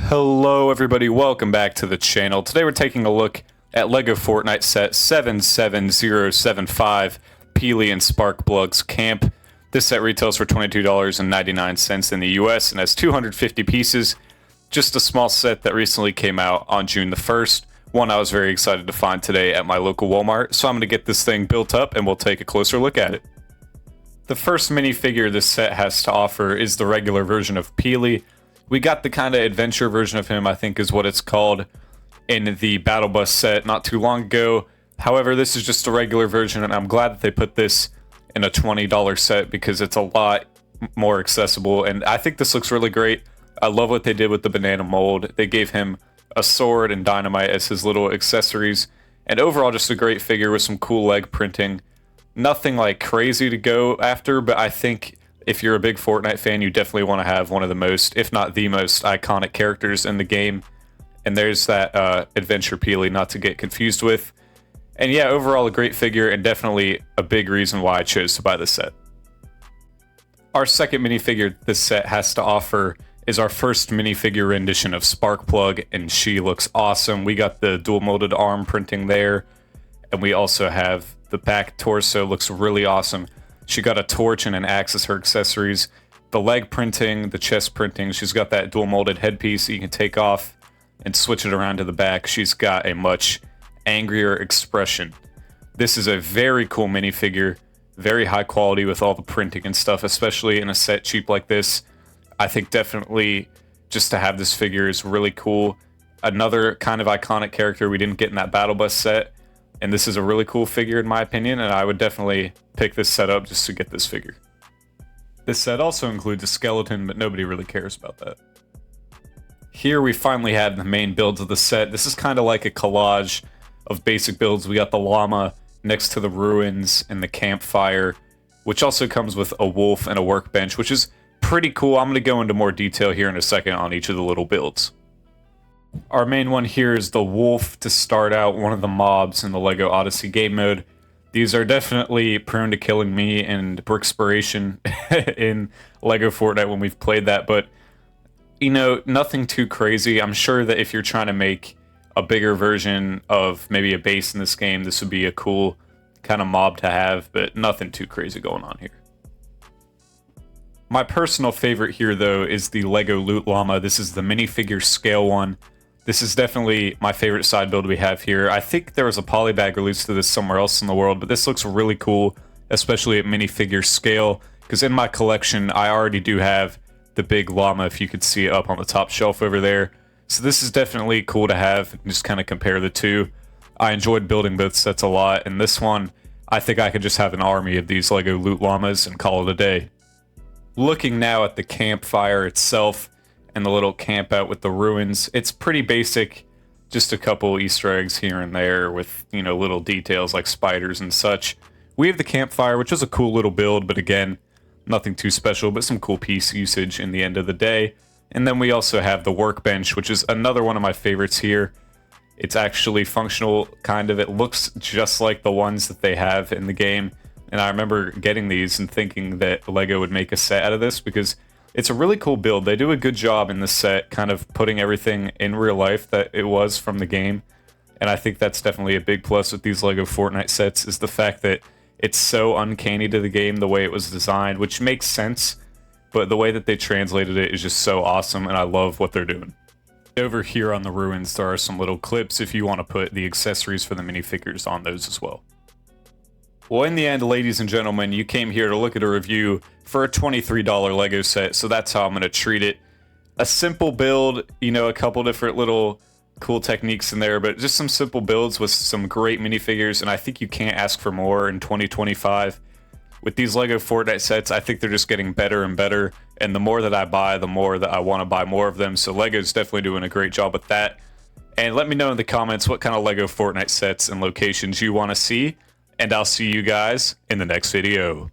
Hello everybody, welcome back to the channel. Today we're taking a look at LEGO Fortnite set 77075, Peely and Sparkplug's Camp. This set retails for $22.99 in the US and has 250 pieces. Just a small set that recently came out on June the 1st. One I was very excited to find today at my local Walmart, so I'm going to get this thing built up and we'll take a closer look at it. The first minifigure this set has to offer is the regular version of Peely. We got the kind of adventure version of him, I think is what it's called, in the Battle Bus set not too long ago. However, this is just a regular version, and I'm glad that they put this in a $20 set because it's a lot more accessible, and I think this looks really great. I love what they did with the banana mold. They gave him a sword and dynamite as his little accessories, and overall just a great figure with some cool leg printing. Nothing like crazy to go after, but I think if you're a big Fortnite fan, you definitely want to have one of the most, if not the most, iconic characters in the game. And there's that Adventure Peely, not to get confused with. And yeah, overall a great figure and definitely a big reason why I chose to buy this set. Our second minifigure this set has to offer is our first minifigure rendition of Sparkplug, and she looks awesome. We got the dual molded arm printing there, and we also have the back torso looks really awesome. She got a torch and an axe as her accessories. The leg printing, the chest printing, she's got that dual molded headpiece that you can take off and switch it around to the back. She's got a much angrier expression. This is a very cool minifigure, very high quality with all the printing and stuff, especially in a set cheap like this. I think definitely just to have this figure is really cool. Another kind of iconic character we didn't get in that Battle Bus set. And this is a really cool figure in my opinion, and I would definitely pick this set up just to get this figure. This set also includes a skeleton, but nobody really cares about that. Here we finally have the main builds of the set. This is kind of like a collage of basic builds. We got the llama next to the ruins and the campfire, which also comes with a wolf and a workbench, which is pretty cool. I'm going to go into more detail here in a second on each of the little builds. Our main one here is the wolf to start out, one of the mobs in the LEGO Odyssey game mode. These are definitely prone to killing me and Brickspiration in LEGO Fortnite when we've played that, but you know, nothing too crazy. I'm sure that if you're trying to make a bigger version of maybe a base in this game, this would be a cool kind of mob to have, but nothing too crazy going on here. My personal favorite here, though, is the LEGO Loot Llama. This is the minifigure scale one. This is definitely my favorite side build we have here. I think there was a polybag release to this somewhere else in the world, but this looks really cool, especially at minifigure scale, because in my collection, I already do have the big llama, if you could see it up on the top shelf over there. So this is definitely cool to have, and just kind of compare the two. I enjoyed building both sets a lot, and this one, I think I could just have an army of these LEGO Loot Llamas and call it a day. Looking now at the campfire itself, and the little camp out with the ruins, it's pretty basic, just a couple Easter eggs here and there with, you know, little details like spiders and such. We have the campfire, which is a cool little build, but again, nothing too special, but some cool piece usage in the end of the day. And then we also have the workbench, which is another one of my favorites here. It's actually functional, kind of. It looks just like the ones that they have in the game, and I remember getting these and thinking that LEGO would make a set out of this because it's a really cool build. They do a good job in this set, kind of putting everything in real life that it was from the game. And I think that's definitely a big plus with these LEGO Fortnite sets, is the fact that it's so uncanny to the game the way it was designed, which makes sense, but the way that they translated it is just so awesome, and I love what they're doing. Over here on the ruins, there are some little clips if you want to put the accessories for the minifigures on those as well. Well, in the end, ladies and gentlemen, you came here to look at a review for a $23 LEGO set, so that's how I'm going to treat it. A simple build, you know, a couple different little cool techniques in there, but just some simple builds with some great minifigures, and I think you can't ask for more in 2025. With these LEGO Fortnite sets, I think they're just getting better and better, and the more that I buy, the more that I want to buy more of them, so LEGO's definitely doing a great job with that. And let me know in the comments what kind of LEGO Fortnite sets and locations you want to see, and I'll see you guys in the next video.